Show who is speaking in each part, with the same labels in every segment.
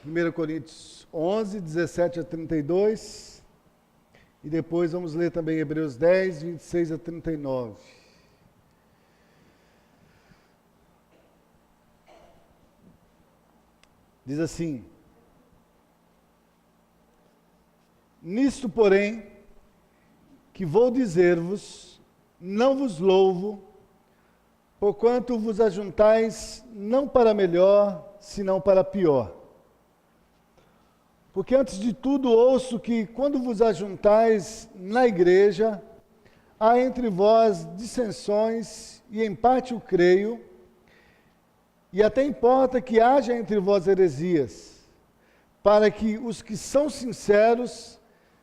Speaker 1: 1 Coríntios 11, 17 a 32. E depois vamos ler também Hebreus 10, 26 a 39. Diz assim: Nisto, porém, que vou dizer-vos, não vos louvo, porquanto vos ajuntais não para melhor, senão para pior. Porque antes de tudo ouço que, quando vos ajuntais na igreja, há entre vós dissensões, e em parte o creio, e até importa que haja entre vós heresias, para que os que são sinceros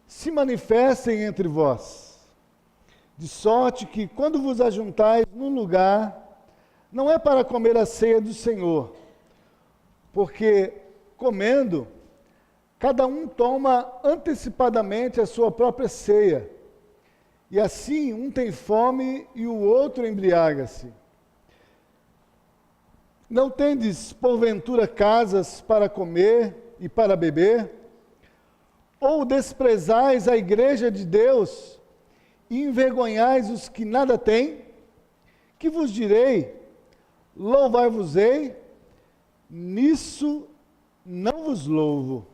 Speaker 1: se manifestem entre vós. De sorte que, quando vos ajuntais num lugar, não é para comer a ceia do Senhor, porque, comendo, cada um toma antecipadamente a sua própria ceia, e assim um tem fome e o outro embriaga-se. Não tendes, porventura, casas para comer e para beber? Ou desprezais a igreja de Deus e envergonhais os que nada têm? Que vos direi? Louvai-vos-ei? Nisso não vos louvo,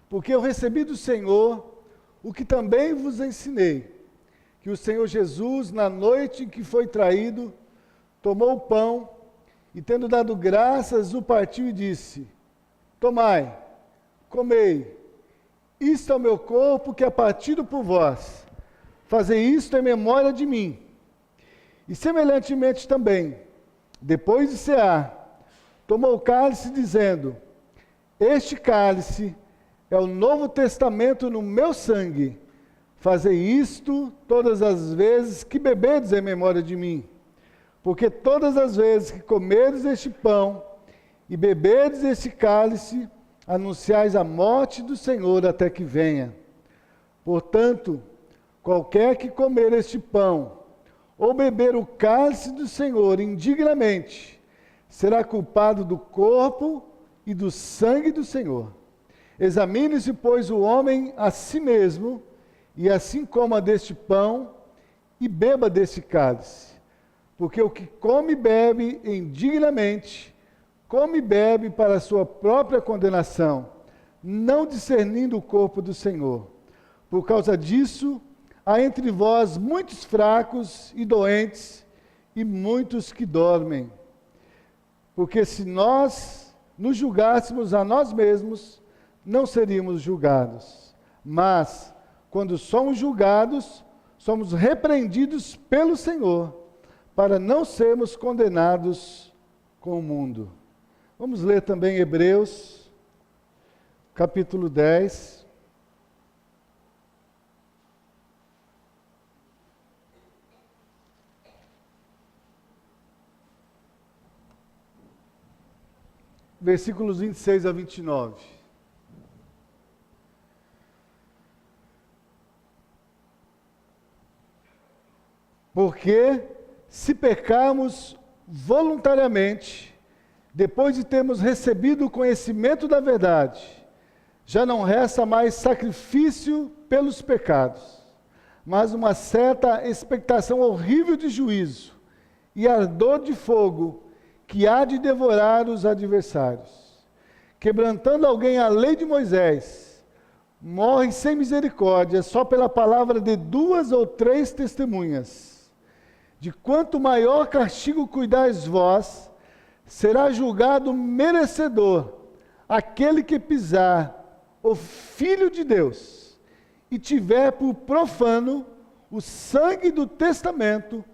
Speaker 1: porque eu recebi do Senhor o que também vos ensinei, que o Senhor Jesus, na noite em que foi traído, tomou o pão e, tendo dado graças, o partiu e disse: Tomai, comei, isto é o meu corpo que é partido por vós. Fazei isto em memória de mim. E semelhantemente também, depois de cear, tomou o cálice, dizendo: Este cálice é o novo testamento no meu sangue. Fazei isto todas as vezes que bebedes em memória de mim. Porque todas as vezes que comerdes este pão e beberdes este cálice, anunciais a morte do Senhor até que venha. Portanto, qualquer que comer este pão ou beber o cálice do Senhor indignamente, será culpado do corpo e do sangue do Senhor. Examine-se, pois, o homem a si mesmo, e assim coma deste pão e beba deste cálice. Porque o que come e bebe indignamente, come e bebe para a sua própria condenação, não discernindo o corpo do Senhor. Por causa disso, há entre vós muitos fracos e doentes, e muitos que dormem. Porque se nós nos julgássemos a nós mesmos, não seríamos julgados. Mas, quando somos julgados, somos repreendidos pelo Senhor, para não sermos condenados com o mundo. Vamos ler também Hebreus, capítulo 10. Versículos 26 a 29. Porque, se pecarmos voluntariamente, depois de termos recebido o conhecimento da verdade, já não resta mais sacrifício pelos pecados, mas uma certa expectação horrível de juízo e ardor de fogo que há de devorar os adversários. Quebrantando alguém a lei de Moisés, morre sem misericórdia só pela palavra de 2 ou 3 testemunhas. De quanto maior castigo cuidais vós, será julgado merecedor aquele que pisar o Filho de Deus e tiver por profano o sangue do testamento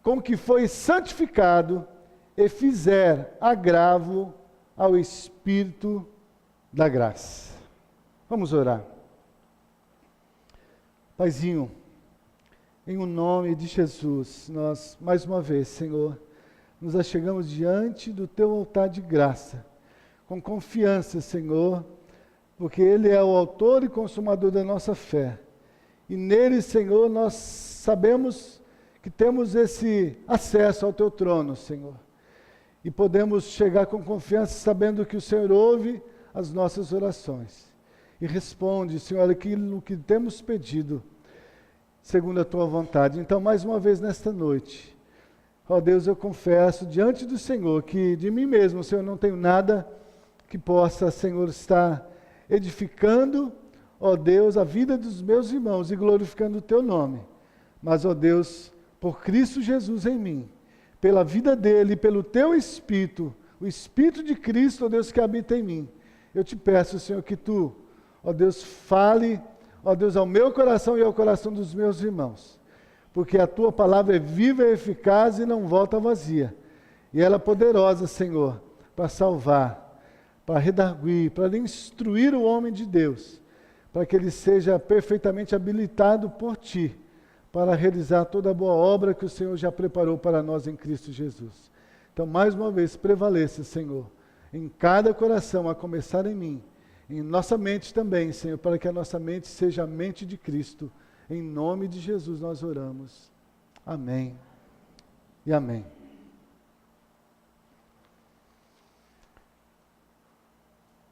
Speaker 1: com que foi santificado e fizer agravo ao Espírito da graça. Vamos orar. Paizinho, em o nome de Jesus, nós, mais uma vez, Senhor, nos achegamos diante do Teu altar de graça, com confiança, Senhor, porque Ele é o autor e consumador da nossa fé. E nele, Senhor, nós sabemos que temos esse acesso ao Teu trono, Senhor. E podemos chegar com confiança, sabendo que o Senhor ouve as nossas orações. E responde, Senhor, aquilo que temos pedido, segundo a tua vontade. Então, mais uma vez nesta noite, ó Deus, eu confesso diante do Senhor que de mim mesmo, Senhor, não tenho nada que possa, Senhor, estar edificando, ó Deus, a vida dos meus irmãos e glorificando o teu nome. Mas, ó Deus, por Cristo Jesus em mim, pela vida dele, pelo teu Espírito, o Espírito de Cristo, ó Deus, que habita em mim, eu te peço, Senhor, que tu, ó Deus, fale, ó Deus, ao meu coração e ao coração dos meus irmãos, porque a tua palavra é viva e eficaz e não volta vazia, e ela é poderosa, Senhor, para salvar, para redarguir, para instruir o homem de Deus, para que ele seja perfeitamente habilitado por ti, para realizar toda a boa obra que o Senhor já preparou para nós em Cristo Jesus. Então, mais uma vez, prevaleça, Senhor, em cada coração, a começar em mim, em nossa mente também, Senhor, para que a nossa mente seja a mente de Cristo. Em nome de Jesus nós oramos. Amém e amém.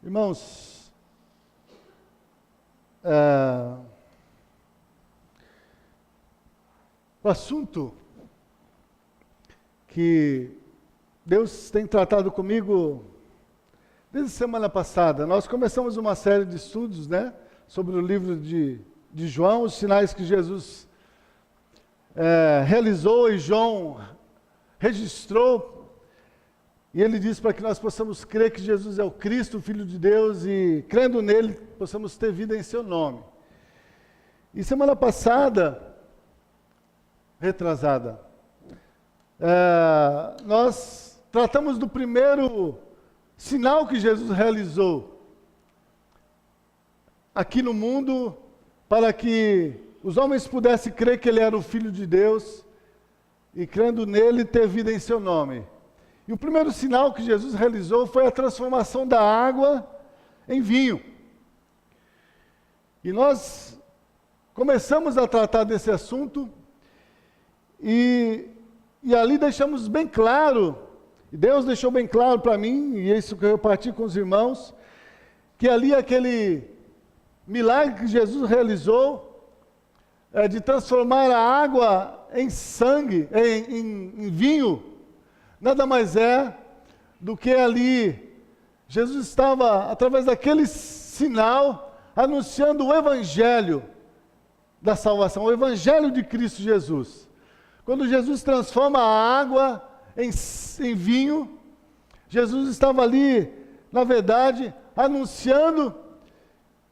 Speaker 1: Irmãos, o assunto que Deus tem tratado comigo desde semana passada, nós começamos uma série de estudos, né, sobre o livro de João, os sinais que Jesus realizou e João registrou. E ele diz para que nós possamos crer que Jesus é o Cristo, o Filho de Deus, e crendo nele, possamos ter vida em seu nome. E semana passada, retrasada, nós tratamos do primeiro sinal que Jesus realizou aqui no mundo, para que os homens pudessem crer que ele era o Filho de Deus, e crendo nele, ter vida em seu nome. E o primeiro sinal que Jesus realizou foi a transformação da água em vinho. E nós começamos a tratar desse assunto e ali deixamos bem claro, e Deus deixou bem claro para mim, e é isso que eu parti com os irmãos, que ali aquele milagre que Jesus realizou, de transformar a água em sangue, em vinho, nada mais é do que ali Jesus estava, através daquele sinal, anunciando o Evangelho da salvação, o Evangelho de Cristo Jesus. Quando Jesus transforma a água em vinho, Jesus estava ali, na verdade, anunciando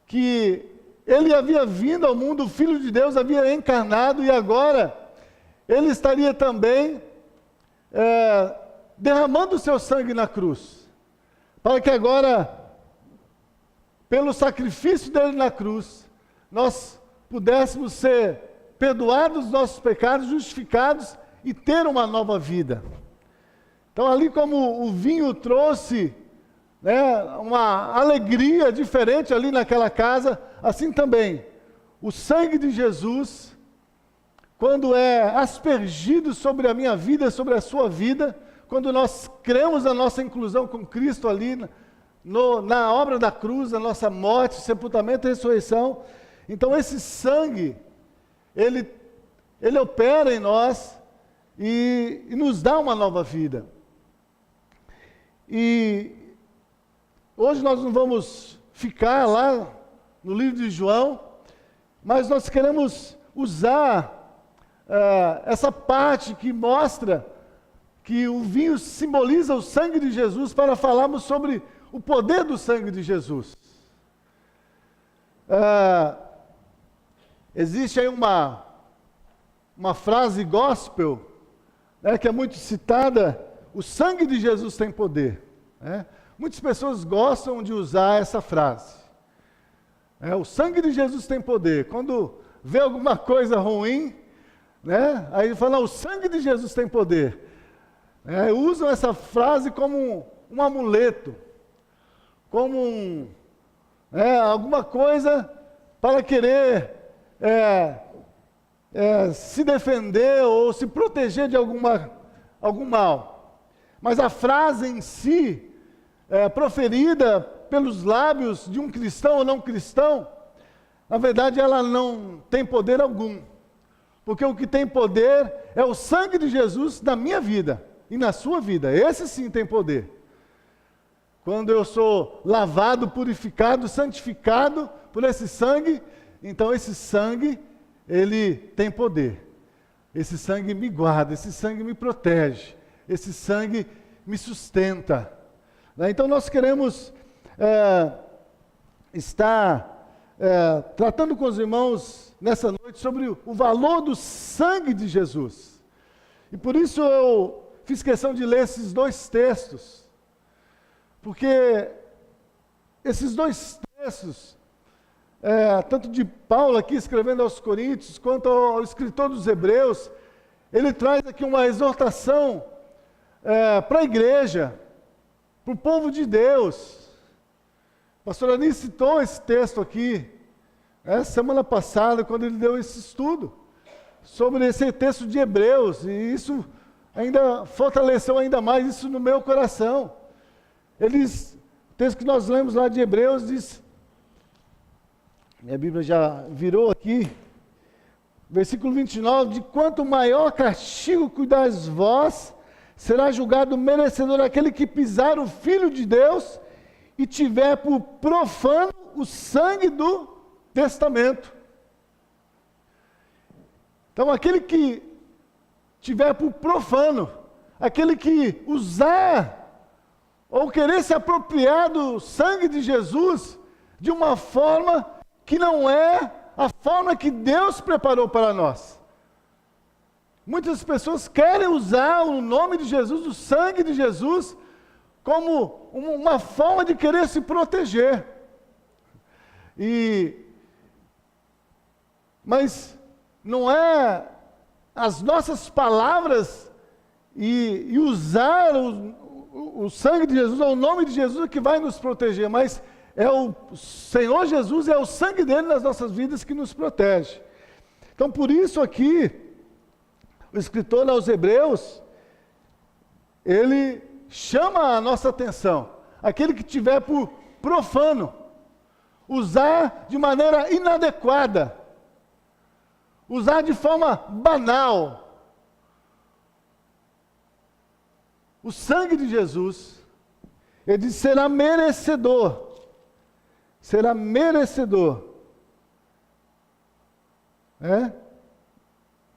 Speaker 1: que ele havia vindo ao mundo, o Filho de Deus havia encarnado e agora ele estaria também derramando o seu sangue na cruz, para que agora, pelo sacrifício dele na cruz, nós pudéssemos ser perdoados dos nossos pecados, justificados e ter uma nova vida. Então, ali como o vinho trouxe, né, uma alegria diferente ali naquela casa, assim também, o sangue de Jesus, quando é aspergido sobre a minha vida, sobre a sua vida, quando nós cremos na nossa inclusão com Cristo ali, na obra da cruz, na nossa morte, sepultamento e ressurreição, então esse sangue, ele opera em nós e nos dá uma nova vida. E hoje nós não vamos ficar lá no livro de João, mas nós queremos usar essa parte que mostra que o vinho simboliza o sangue de Jesus para falarmos sobre o poder do sangue de Jesus. Existe aí uma frase gospel, né, que é muito citada: o sangue de Jesus tem poder. Né? Muitas pessoas gostam de usar essa frase. O sangue de Jesus tem poder. Quando vê alguma coisa ruim, né, aí fala: o sangue de Jesus tem poder. Usam essa frase como um amuleto, como alguma coisa para querer se defender ou se proteger de algum mal. Mas a frase em si, proferida pelos lábios de um cristão ou não cristão, na verdade ela não tem poder algum. Porque o que tem poder é o sangue de Jesus na minha vida e na sua vida. Esse sim tem poder. Quando eu sou lavado, purificado, santificado por esse sangue, então esse sangue, ele tem poder. Esse sangue me guarda, esse sangue me protege, esse sangue me sustenta. Então nós queremos estar tratando com os irmãos nessa noite sobre o valor do sangue de Jesus. E por isso eu fiz questão de ler esses dois textos, porque esses dois textos, tanto de Paulo aqui escrevendo aos Coríntios, quanto ao escritor dos Hebreus, ele traz aqui uma exortação para a igreja, para o povo de Deus. O pastor Ani citou esse texto aqui, semana passada, quando ele deu esse estudo, sobre esse texto de Hebreus, e isso ainda fortaleceu ainda mais isso no meu coração. O texto que nós lemos lá de Hebreus diz, minha Bíblia já virou aqui, versículo 29, de quanto maior castigo cuidais vós, será julgado merecedor aquele que pisar o Filho de Deus e tiver por profano o sangue do testamento. Então, aquele que tiver por profano, aquele que usar ou querer se apropriar do sangue de Jesus de uma forma que não é a forma que Deus preparou para nós. Muitas pessoas querem usar o nome de Jesus, o sangue de Jesus, como uma forma de querer se proteger. Mas não é as nossas palavras e usar o sangue de Jesus, ou o nome de Jesus que vai nos proteger, mas é o Senhor Jesus, é o sangue dele nas nossas vidas que nos protege. Então, por isso aqui, o escritor aos Hebreus, ele chama a nossa atenção, aquele que tiver por profano, usar de maneira inadequada, usar de forma banal, o sangue de Jesus, ele diz, será merecedor,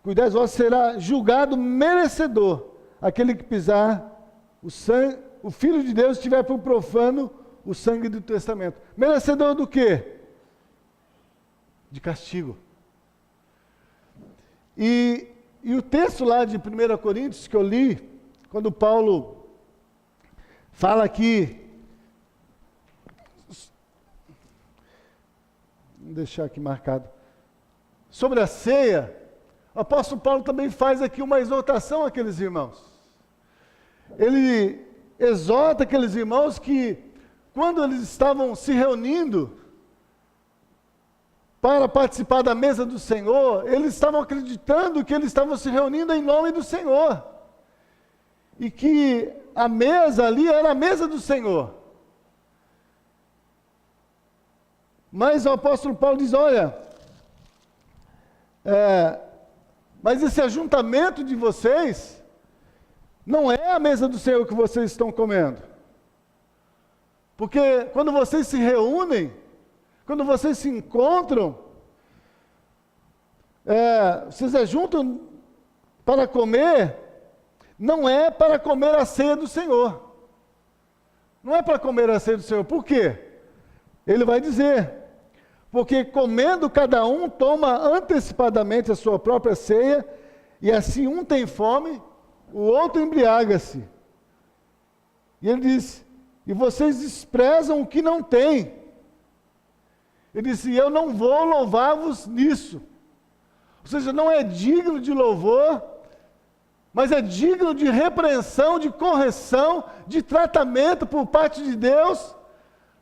Speaker 1: cuidado, vós será julgado merecedor, aquele que pisar o Filho de Deus tiver por profano o sangue do testamento. Merecedor do quê? De castigo. E o texto lá de 1 Coríntios que eu li, quando Paulo fala aqui, vou deixar aqui marcado, sobre a ceia, o apóstolo Paulo também faz aqui uma exortação àqueles irmãos. Ele exorta aqueles irmãos que, quando eles estavam se reunindo para participar da mesa do Senhor, eles estavam acreditando que eles estavam se reunindo em nome do Senhor. E que a mesa ali era a mesa do Senhor. Mas o apóstolo Paulo diz, olha, mas esse ajuntamento de vocês não é a mesa do Senhor que vocês estão comendo. Porque quando vocês se reúnem, quando vocês se encontram, vocês se juntam para comer, não é para comer a ceia do Senhor. Não é para comer a ceia do Senhor. Por quê? Ele vai dizer, porque comendo cada um toma antecipadamente a sua própria ceia, e assim um tem fome, o outro embriaga-se. E ele diz, e vocês desprezam o que não têm. Ele disse, eu não vou louvar-vos nisso. Ou seja, não é digno de louvor, mas é digno de repreensão, de correção, de tratamento por parte de Deus,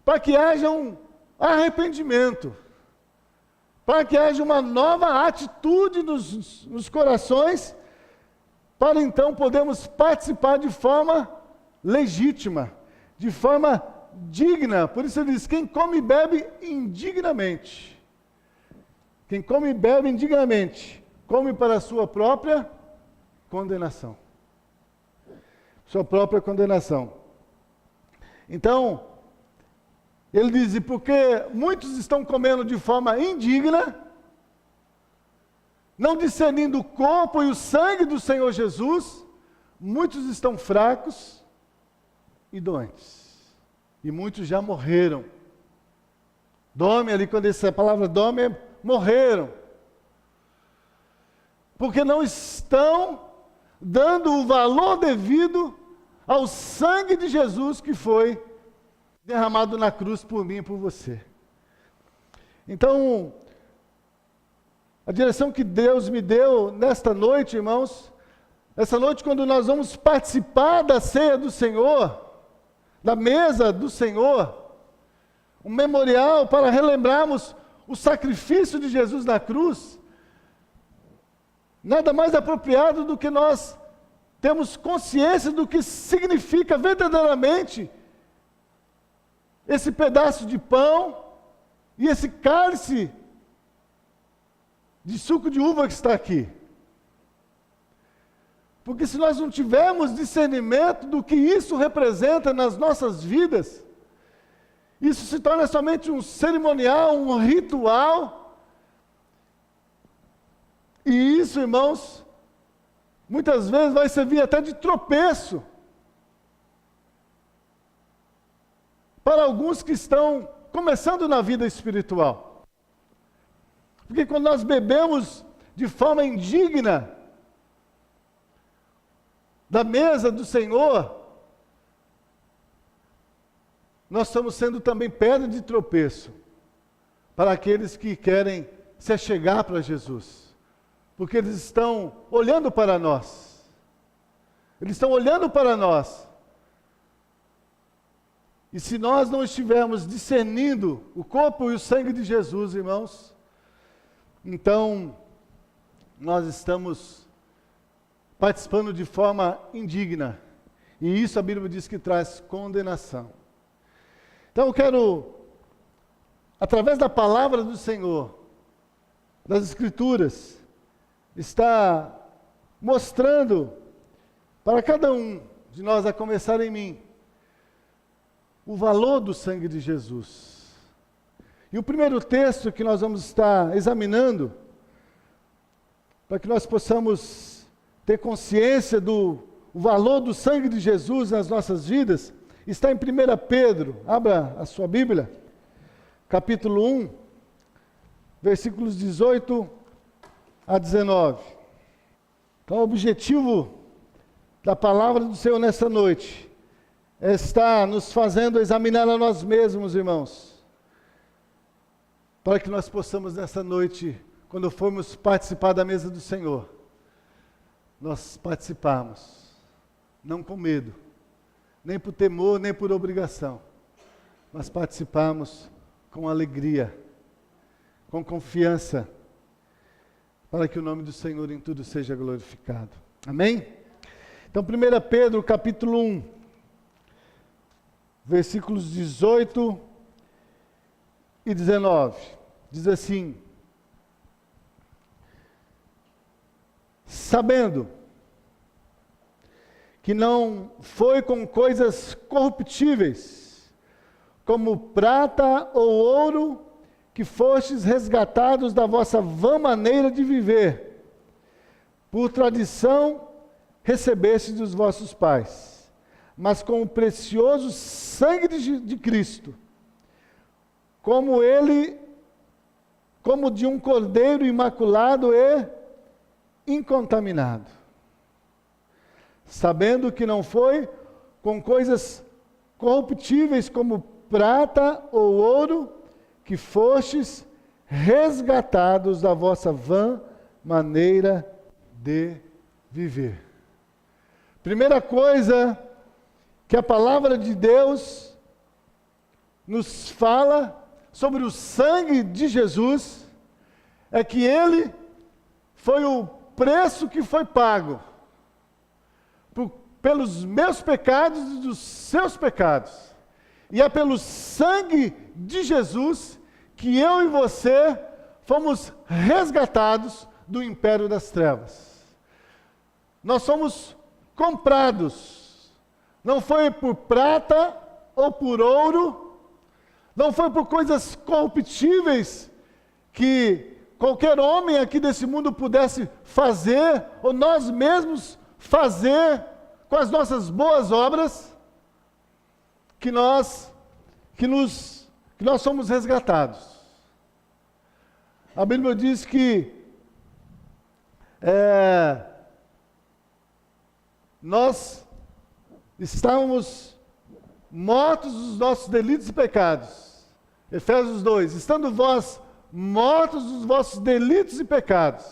Speaker 1: para que haja um arrependimento, para que haja uma nova atitude nos corações, para então podermos participar de forma legítima, de forma digna. Por isso ele diz: quem come e bebe indignamente. Quem come e bebe indignamente, come para a sua própria condenação. Sua própria condenação. Então, ele diz: e porque muitos estão comendo de forma indigna, não discernindo o corpo e o sangue do Senhor Jesus, muitos estão fracos e doentes. E muitos já morreram. Dorme ali, quando essa palavra dorme, morreram. Porque não estão dando o valor devido ao sangue de Jesus que foi derramado na cruz por mim e por você. Então, a direção que Deus me deu nesta noite, irmãos, essa noite quando nós vamos participar da ceia do Senhor, da mesa do Senhor, um memorial para relembrarmos o sacrifício de Jesus na cruz, nada mais apropriado do que nós termos consciência do que significa verdadeiramente esse pedaço de pão e esse cálice de suco de uva que está aqui. Porque se nós não tivermos discernimento do que isso representa nas nossas vidas, isso se torna somente um cerimonial, um ritual. E isso, irmãos, muitas vezes vai servir até de tropeço para alguns que estão começando na vida espiritual. Porque quando nós bebemos de forma indigna da mesa do Senhor, nós estamos sendo também pedra de tropeço para aqueles que querem se achegar para Jesus. Porque eles estão olhando para nós. Eles estão olhando para nós. E se nós não estivermos discernindo o corpo e o sangue de Jesus, irmãos, então nós estamos participando de forma indigna. E isso a Bíblia diz que traz condenação. Então eu quero, através da palavra do Senhor, das Escrituras, estar mostrando para cada um de nós, a começar em mim, o valor do sangue de Jesus. E o primeiro texto que nós vamos estar examinando, para que nós possamos ter consciência do valor do sangue de Jesus nas nossas vidas, está em 1 Pedro. Abra a sua Bíblia, capítulo 1, versículos 18 a 19. Então, o objetivo da palavra do Senhor nessa noite está nos fazendo examinar a nós mesmos, irmãos, para que nós possamos nessa noite, quando formos participar da mesa do Senhor, nós participarmos, não com medo, nem por temor, nem por obrigação, mas participarmos com alegria, com confiança, para que o nome do Senhor em tudo seja glorificado. Amém? Então, 1 Pedro, capítulo 1, versículos 18 e 19, diz assim: sabendo que não foi com coisas corruptíveis, como prata ou ouro, que fostes resgatados da vossa vã maneira de viver, por tradição recebestes dos vossos pais, mas com o precioso sangue de Cristo, como de um cordeiro imaculado e incontaminado, sabendo que não foi com coisas corruptíveis como prata ou ouro, que fostes resgatados da vossa vã maneira de viver. Primeira coisa que a palavra de Deus nos fala sobre o sangue de Jesus é que ele foi o preço que foi pago pelos meus pecados e dos seus pecados. E é pelo sangue de Jesus que eu e você fomos resgatados do império das trevas. Nós somos comprados. Não foi por prata ou por ouro, não foi por coisas corruptíveis que qualquer homem aqui desse mundo pudesse fazer, ou nós mesmos fazer com as nossas boas obras, que nós somos resgatados. A Bíblia diz que nós estávamos mortos dos nossos delitos e pecados. Efésios 2, estando vós mortos dos vossos delitos e pecados,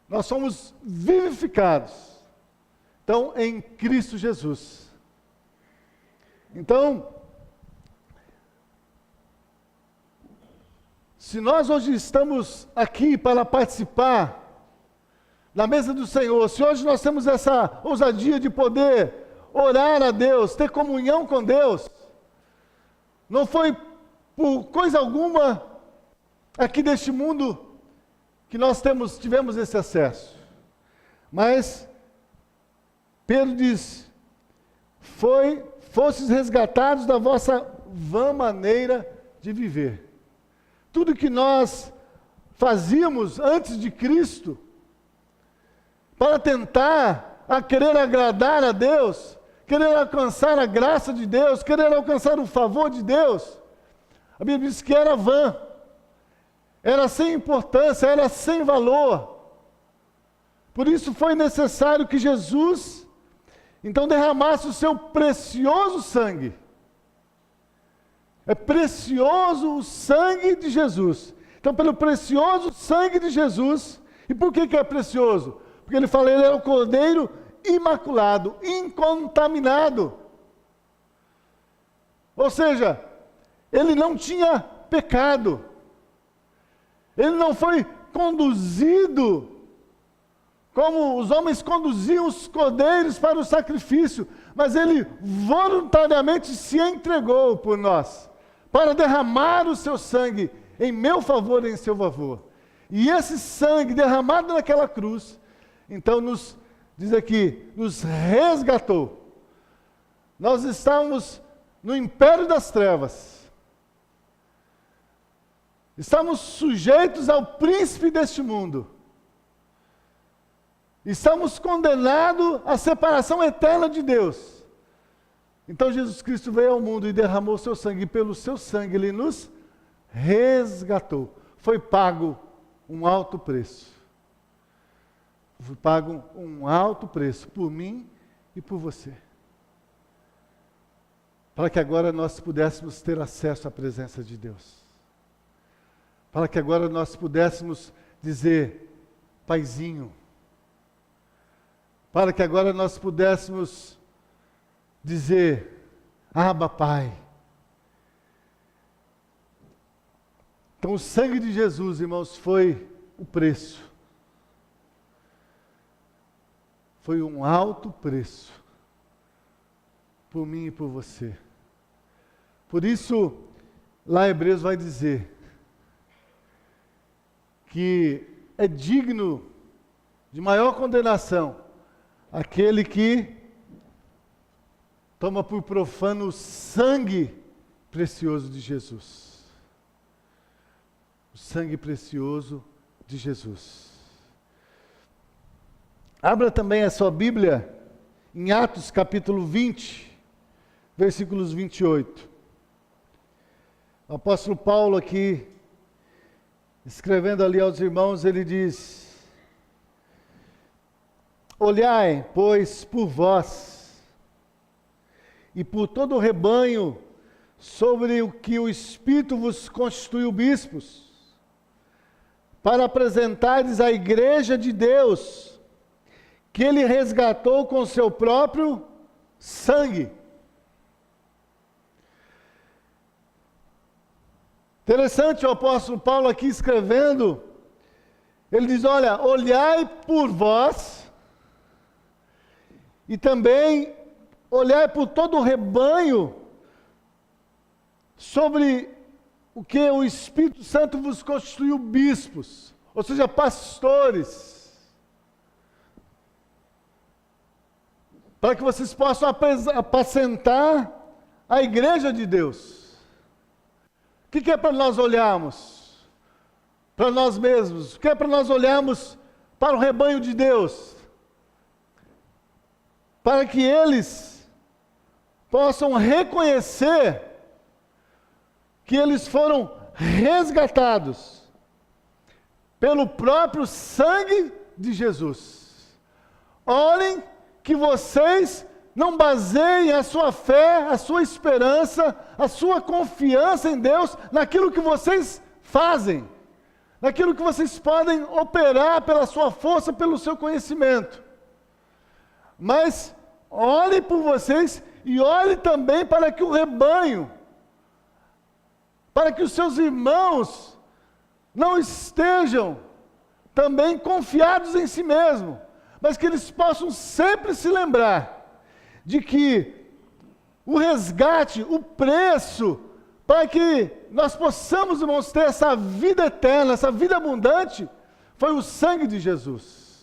Speaker 1: nós somos vivificados. Então, em Cristo Jesus. Então, se nós hoje estamos aqui para participar na mesa do Senhor, se hoje nós temos essa ousadia de poder orar a Deus, ter comunhão com Deus, não foi por coisa alguma aqui deste mundo que nós tivemos esse acesso. Mas Pedro diz: fostes resgatados da vossa vã maneira de viver. Tudo que nós fazíamos antes de Cristo, para tentar querer agradar a Deus, querer alcançar a graça de Deus, querer alcançar o favor de Deus, a Bíblia diz que era vã, era sem importância, era sem valor. Por isso foi necessário que Jesus, então, derramasse o seu precioso sangue. É precioso o sangue de Jesus. Então, pelo precioso sangue de Jesus, e por que é precioso? Porque ele fala, ele é o Cordeiro imaculado, incontaminado. Ou seja, ele não tinha pecado. Ele não foi conduzido como os homens conduziam os cordeiros para o sacrifício, mas ele voluntariamente se entregou por nós, para derramar o seu sangue em meu favor e em seu favor. E esse sangue derramado naquela cruz, então diz aqui, nos resgatou. Nós estávamos no império das trevas. Estamos sujeitos ao príncipe deste mundo. Estamos condenados à separação eterna de Deus. Então Jesus Cristo veio ao mundo e derramou o seu sangue, e pelo seu sangue ele nos resgatou. Foi pago um alto preço. Foi pago um alto preço por mim e por você. Para que agora nós pudéssemos ter acesso à presença de Deus. Para que agora nós pudéssemos dizer, Paizinho. Para que agora nós pudéssemos dizer, Abba, Pai. Então o sangue de Jesus, irmãos, foi o preço. Foi um alto preço. Por mim e por você. Por isso, lá Hebreus vai dizer que é digno de maior condenação aquele que toma por profano o sangue precioso de Jesus. O sangue precioso de Jesus. Abra também a sua Bíblia em Atos capítulo 20, versículos 28. O apóstolo Paulo aqui, escrevendo ali aos irmãos, ele diz: olhai, pois, por vós e por todo o rebanho sobre o que o Espírito vos constituiu bispos, para apresentares à igreja de Deus, que ele resgatou com seu próprio sangue. Interessante o apóstolo Paulo aqui escrevendo, ele diz, olha, olhai por vós, e também olhai por todo o rebanho sobre o que o Espírito Santo vos constituiu bispos, ou seja, pastores, para que vocês possam apacentar a igreja de Deus. O que é para nós olharmos? Para nós mesmos. O que é para nós olharmos para o rebanho de Deus? Para que eles possam reconhecer que eles foram resgatados pelo próprio sangue de Jesus. Olhem que vocês não baseiem a sua fé, a sua esperança, a sua confiança em Deus naquilo que vocês fazem, naquilo que vocês podem operar pela sua força, pelo seu conhecimento. Mas olhe por vocês e olhe também para que o rebanho, para que os seus irmãos não estejam também confiados em si mesmos, mas que eles possam sempre se lembrar de que o resgate, o preço, para que nós possamos, irmãos, ter essa vida eterna, essa vida abundante, foi o sangue de Jesus.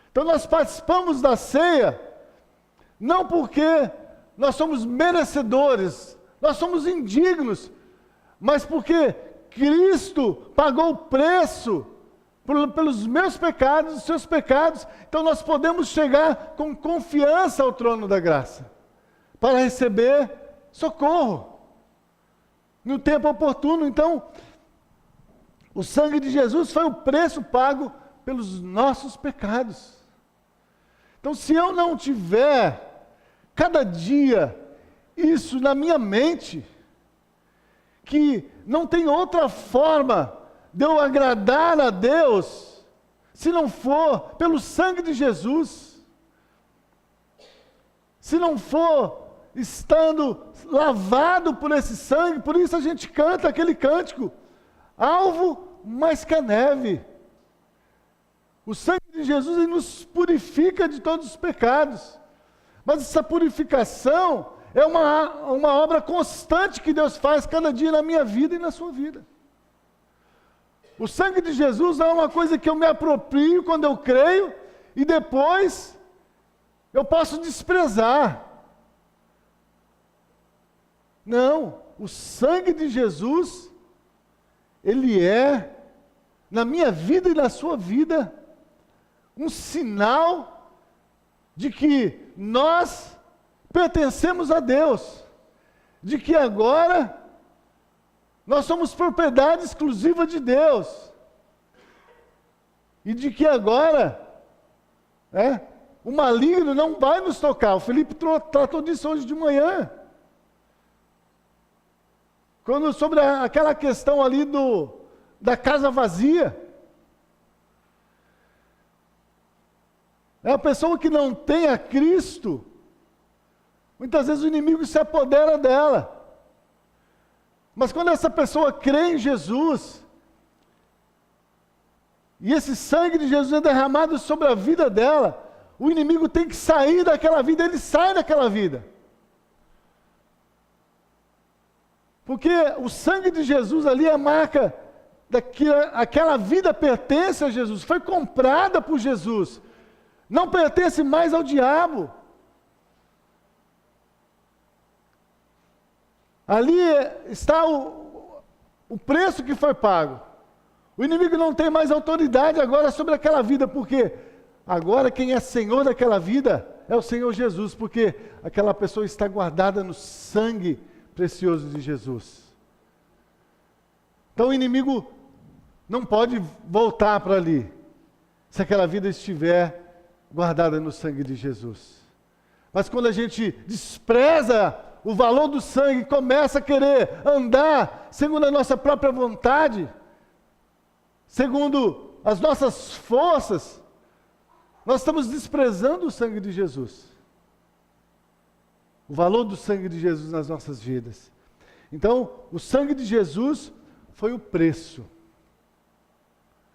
Speaker 1: Então nós participamos da ceia, não porque nós somos merecedores, nós somos indignos, mas porque Cristo pagou o preço pelos meus pecados, os seus pecados, então nós podemos chegar com confiança ao trono da graça, para receber socorro, no tempo oportuno. Então, o sangue de Jesus foi o preço pago pelos nossos pecados. Então, se eu não tiver, cada dia, isso na minha mente, que não tem outra forma de eu agradar a Deus, se não for pelo sangue de Jesus, se não for estando lavado por esse sangue. Por isso a gente canta aquele cântico, alvo mais que a neve. O sangue de Jesus, ele nos purifica de todos os pecados, mas essa purificação é uma obra constante que Deus faz cada dia na minha vida e na sua vida. O sangue de Jesus não é uma coisa que eu me aproprio quando eu creio e depois eu posso desprezar. Não, o sangue de Jesus, ele é, na minha vida e na sua vida, um sinal de que nós pertencemos a Deus, de que agora nós somos propriedade exclusiva de Deus, e de que agora o maligno não vai nos tocar. O Felipe tratou disso hoje de manhã, sobre aquela questão ali da casa vazia. É a pessoa que não tem a Cristo, muitas vezes o inimigo se apodera dela. Mas quando essa pessoa crê em Jesus, e esse sangue de Jesus é derramado sobre a vida dela, o inimigo tem que sair daquela vida, ele sai daquela vida. Porque o sangue de Jesus ali é a marca aquela vida pertence a Jesus, foi comprada por Jesus, não pertence mais ao diabo. Ali está o preço que foi pago. O inimigo não tem mais autoridade agora sobre aquela vida, porque agora quem é senhor daquela vida é o Senhor Jesus, porque aquela pessoa está guardada no sangue precioso de Jesus. Então o inimigo não pode voltar para ali, se aquela vida estiver guardada no sangue de Jesus. Mas quando a gente despreza o valor do sangue, começa a querer andar segundo a nossa própria vontade, segundo as nossas forças, nós estamos desprezando o sangue de Jesus. O valor do sangue de Jesus nas nossas vidas. Então, o sangue de Jesus foi o preço.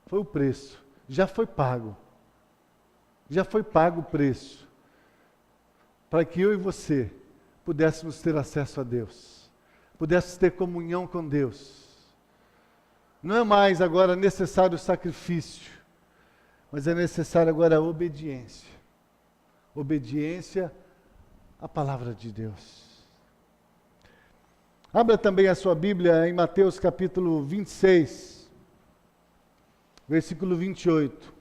Speaker 1: Foi o preço. Já foi pago. Já foi pago o preço. Para que eu e você pudéssemos ter acesso a Deus. pudesse ter comunhão com Deus. Não é mais agora necessário o sacrifício, mas é necessário agora a obediência. Obediência à palavra de Deus. Abra também a sua Bíblia em Mateus capítulo 26, versículo 28.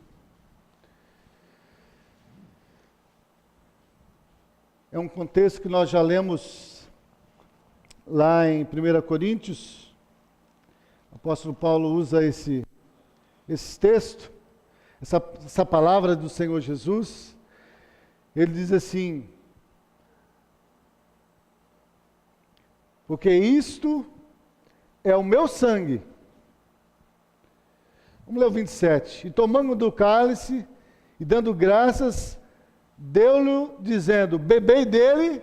Speaker 1: É um contexto que nós já lemos lá em 1 Coríntios. O apóstolo Paulo usa esse texto, essa palavra do Senhor Jesus. Ele diz assim: porque isto é o meu sangue. Vamos ler o 27. E tomando do cálice e dando graças, deu-lhe dizendo: bebei dele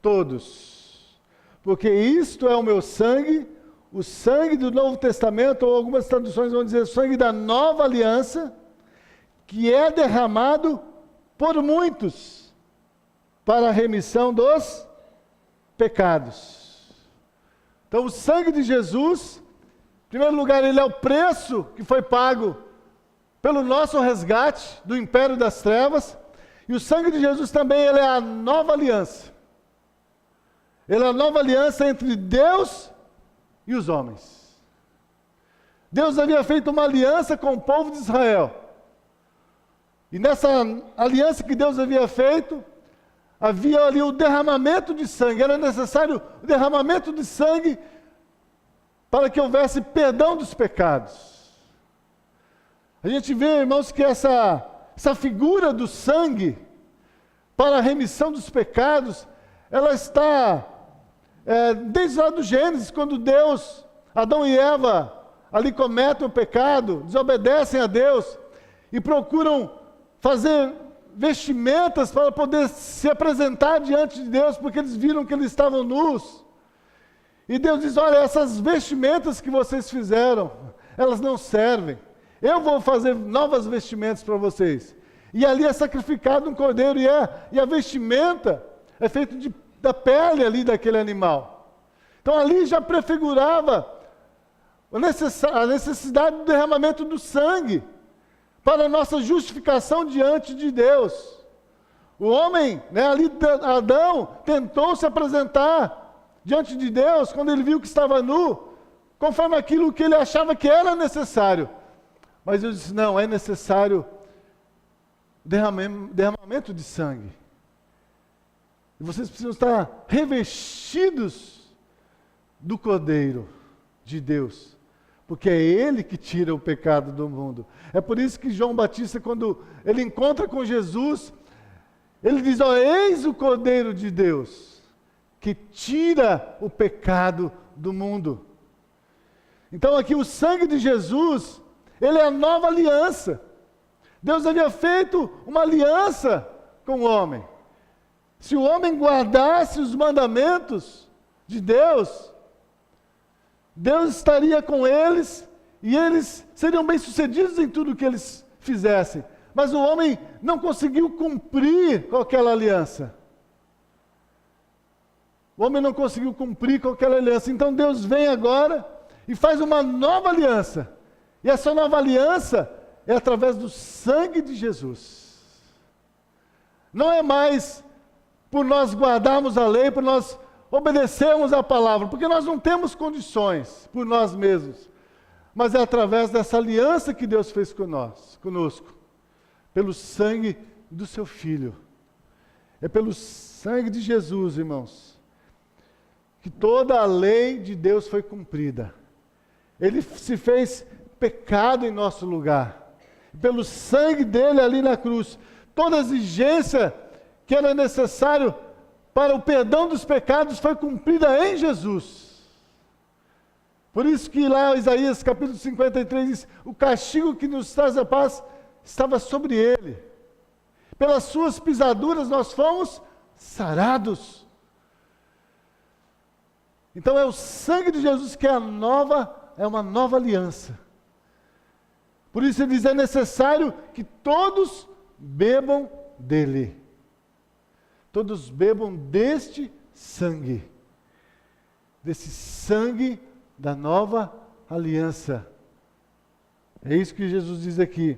Speaker 1: todos, porque isto é o meu sangue, o sangue do Novo Testamento, ou algumas traduções vão dizer sangue da nova aliança, que é derramado por muitos para a remissão dos pecados. Então o sangue de Jesus, em primeiro lugar, ele é o preço que foi pago pelo nosso resgate do império das trevas, e o sangue de Jesus também ele é a nova aliança. Ele é a nova aliança entre Deus e os homens. Deus havia feito uma aliança com o povo de Israel. E nessa aliança que Deus havia feito, havia ali o derramamento de sangue. Era necessário o derramamento de sangue para que houvesse perdão dos pecados. A gente vê, irmãos, que essa figura do sangue para a remissão dos pecados, ela está desde lá do Gênesis, quando Deus, Adão e Eva, ali cometem o pecado, desobedecem a Deus e procuram fazer vestimentas para poder se apresentar diante de Deus, porque eles viram que eles estavam nus. E Deus diz: olha, essas vestimentas que vocês fizeram, elas não servem. Eu vou fazer novas vestimentas para vocês. E ali é sacrificado um cordeiro, e a vestimenta é feita da pele ali daquele animal. Então ali já prefigurava a necessidade do derramamento do sangue para a nossa justificação diante de Deus. O homem, ali Adão, tentou se apresentar diante de Deus quando ele viu que estava nu, conforme aquilo que ele achava que era necessário. Mas Deus disse: não, é necessário derramamento de sangue. E vocês precisam estar revestidos do Cordeiro de Deus, porque é Ele que tira o pecado do mundo. É por isso que João Batista, quando ele encontra com Jesus, ele diz: ó, eis o Cordeiro de Deus, que tira o pecado do mundo. Então aqui o sangue de Jesus, ele é a nova aliança. Deus havia feito uma aliança com o homem. Se o homem guardasse os mandamentos de Deus, Deus estaria com eles e eles seriam bem-sucedidos em tudo que eles fizessem. Mas o homem não conseguiu cumprir com aquela aliança. O homem não conseguiu cumprir com aquela aliança. Então Deus vem agora e faz uma nova aliança. E essa nova aliança é através do sangue de Jesus. Não é mais por nós guardarmos a lei, por nós obedecermos a palavra, porque nós não temos condições por nós mesmos, mas é através dessa aliança que Deus fez conosco, pelo sangue do seu Filho. É pelo sangue de Jesus, irmãos, que toda a lei de Deus foi cumprida. Ele se fez pecado em nosso lugar. Pelo sangue dele ali na cruz, toda a exigência que era necessário para o perdão dos pecados foi cumprida em Jesus. Por isso que lá Isaías capítulo 53 diz: o castigo que nos traz a paz estava sobre ele. Pelas suas pisaduras nós fomos sarados. Então é o sangue de Jesus que é uma nova aliança. Por isso ele diz: é necessário que todos bebam dele. Todos bebam deste sangue. desse sangue da nova aliança. É isso que Jesus diz aqui.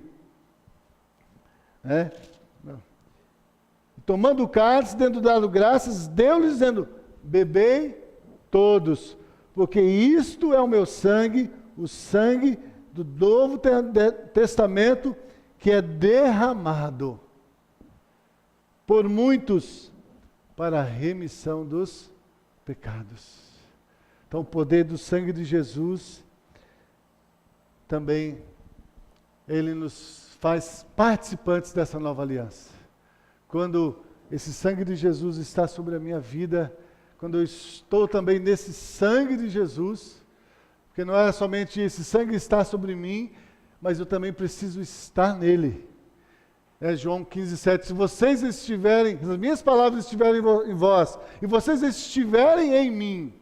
Speaker 1: Tomando o cálice, tendo dado graças, deu-lhes dizendo: bebei todos, porque isto é o meu sangue, o sangue do Novo Testamento, que é derramado por muitos para a remissão dos pecados. Então o poder do sangue de Jesus também, ele nos faz participantes dessa nova aliança. Quando esse sangue de Jesus está sobre a minha vida, quando eu estou também nesse sangue de Jesus, porque não é somente esse sangue estar sobre mim, mas eu também preciso estar nele. João 15:7, se vocês estiverem, as minhas palavras estiverem em vós, e vocês estiverem em mim,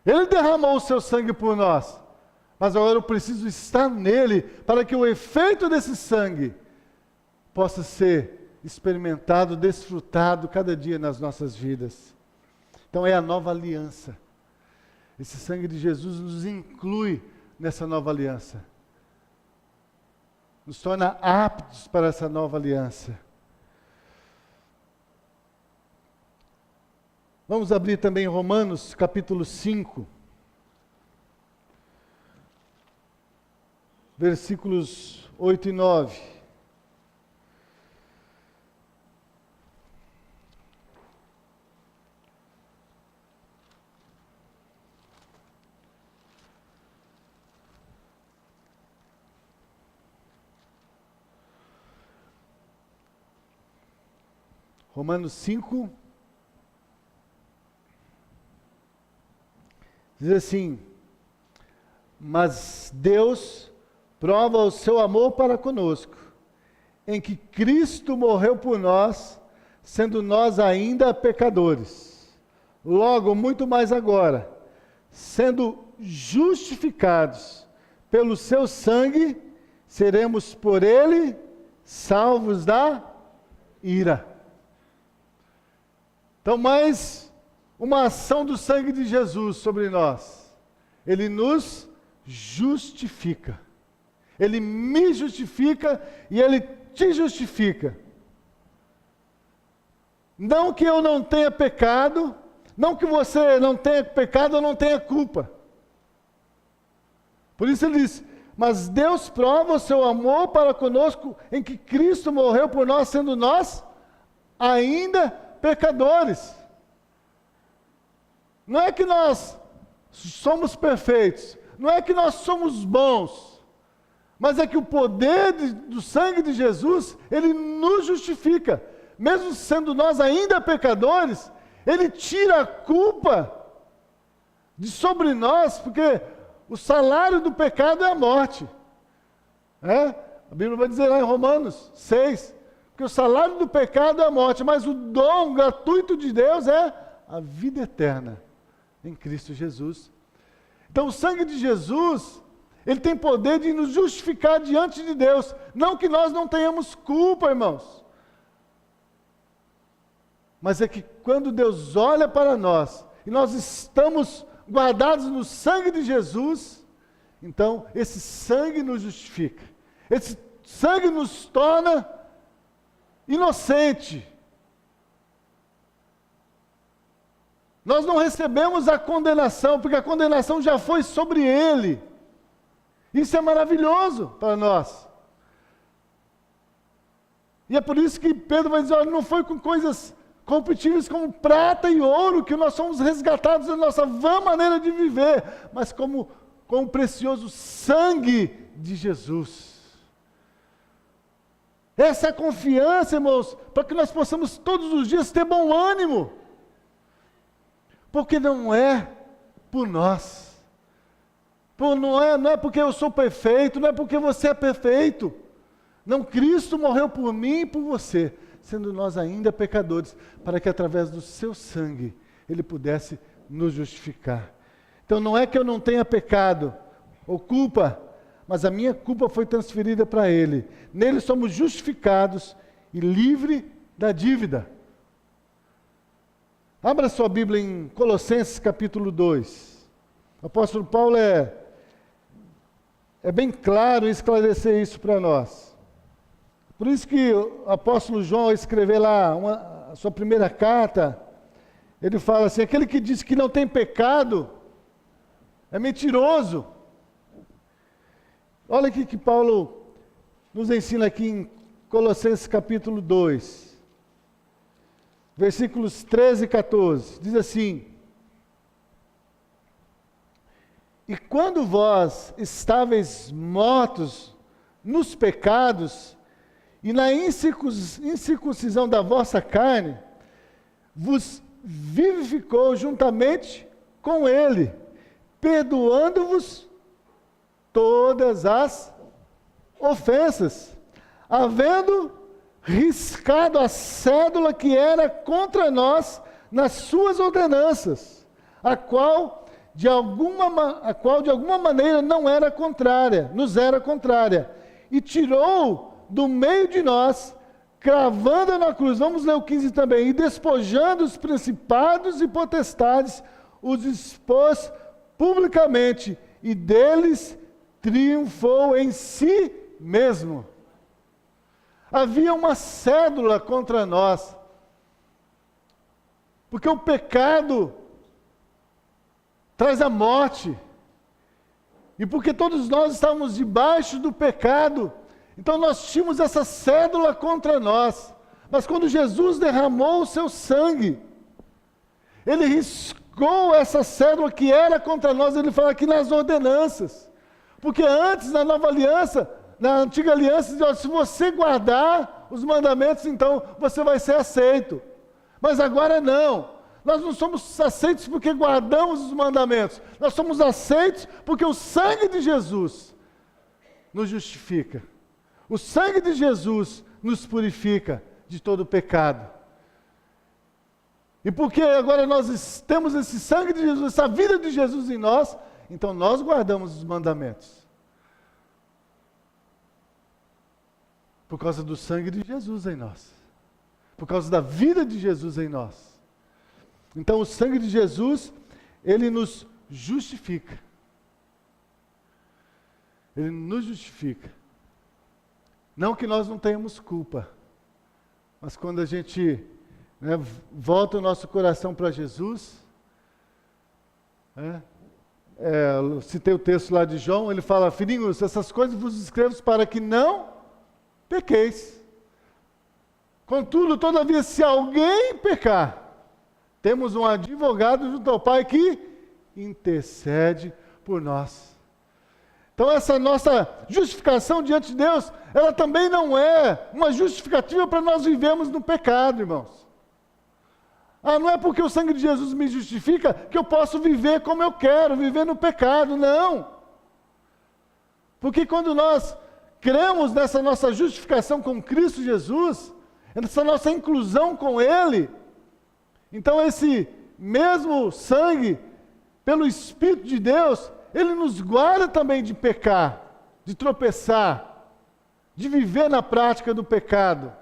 Speaker 1: ele derramou o seu sangue por nós, mas agora eu preciso estar nele, para que o efeito desse sangue possa ser experimentado, desfrutado cada dia nas nossas vidas. Então é a nova aliança. Esse sangue de Jesus nos inclui nessa nova aliança. Nos torna aptos para essa nova aliança. Vamos abrir também Romanos capítulo 5. Versículos 8 e 9. Romanos 5, diz assim: mas Deus prova o seu amor para conosco, em que Cristo morreu por nós, sendo nós ainda pecadores. Logo, muito mais agora, sendo justificados pelo seu sangue, seremos por ele salvos da ira. Então, mais uma ação do sangue de Jesus sobre nós. Ele nos justifica. Ele me justifica e ele te justifica. Não que eu não tenha pecado, não que você não tenha pecado ou não tenha culpa. Por isso ele diz: mas Deus prova o seu amor para conosco em que Cristo morreu por nós, sendo nós ainda pecadores. Não é que nós somos perfeitos, não é que nós somos bons, mas é que o poder do sangue de Jesus, ele nos justifica. Mesmo sendo nós ainda pecadores, ele tira a culpa de sobre nós, porque o salário do pecado é a morte. A Bíblia vai dizer lá em Romanos 6, que o salário do pecado é a morte, mas o dom gratuito de Deus é a vida eterna em Cristo Jesus. Então o sangue de Jesus, ele tem poder de nos justificar diante de Deus. Não que nós não tenhamos culpa, irmãos. Mas é que quando Deus olha para nós, e nós estamos guardados no sangue de Jesus, então esse sangue nos justifica. Esse sangue nos torna inocente. Nós não recebemos a condenação, porque a condenação já foi sobre ele. Isso é maravilhoso para nós. E é por isso que Pedro vai dizer: olha, não foi com coisas corruptíveis como prata e ouro que nós somos resgatados da nossa vã maneira de viver, mas com o precioso sangue de Jesus. Essa é a confiança, irmãos, para que nós possamos todos os dias ter bom ânimo. Porque não é por nós. Não é porque eu sou perfeito, não é porque você é perfeito. Não, Cristo morreu por mim e por você, sendo nós ainda pecadores, para que através do seu sangue ele pudesse nos justificar. Então não é que eu não tenha pecado ou culpa, mas a minha culpa foi transferida para ele. Nele somos justificados e livres da dívida. Abra sua Bíblia em Colossenses capítulo 2. O apóstolo Paulo é bem claro em esclarecer isso para nós. Por isso que o apóstolo João, ao escrever lá a sua primeira carta, ele fala assim: aquele que diz que não tem pecado é mentiroso. Olha aqui que Paulo nos ensina aqui em Colossenses capítulo 2, versículos 13 e 14. Diz assim: e quando vós estáveis mortos nos pecados e na incircuncisão da vossa carne, vos vivificou juntamente com ele, perdoando-vos todas as ofensas, havendo riscado a cédula que era contra nós nas suas ordenanças, a qual de alguma maneira nos era contrária, e tirou do meio de nós, cravando na cruz. Vamos ler o 15 também. E despojando os principados e potestades, os expôs publicamente, e deles triunfou em si mesmo. Havia uma cédula contra nós, porque o pecado traz a morte, e porque todos nós estávamos debaixo do pecado, então nós tínhamos essa cédula contra nós. Mas quando Jesus derramou o seu sangue, ele riscou essa cédula que era contra nós. Ele fala aqui nas ordenanças, porque antes, na nova aliança, na antiga aliança, dizia: se você guardar os mandamentos, então você vai ser aceito. Mas agora não. Nós não somos aceitos porque guardamos os mandamentos. Nós somos aceitos porque o sangue de Jesus nos justifica. O sangue de Jesus nos purifica de todo o pecado. E porque agora nós temos esse sangue de Jesus, essa vida de Jesus em nós, então nós guardamos os mandamentos. Por causa do sangue de Jesus em nós. Por causa da vida de Jesus em nós. Então o sangue de Jesus, ele nos justifica. Ele nos justifica. Não que nós não tenhamos culpa, mas quando a gente volta o nosso coração para Jesus, eu citei o texto lá de João, ele fala: filhinhos, essas coisas vos escrevo para que não pequeis. Contudo, todavia, se alguém pecar, temos um advogado junto ao Pai que intercede por nós. Então essa nossa justificação diante de Deus, ela também não é uma justificativa para nós vivermos no pecado, irmãos. Não é porque o sangue de Jesus me justifica que eu posso viver como eu quero, viver no pecado, não. Porque quando nós cremos nessa nossa justificação com Cristo Jesus, essa nossa inclusão com Ele, então esse mesmo sangue, pelo Espírito de Deus, ele nos guarda também de pecar, de tropeçar, de viver na prática do pecado.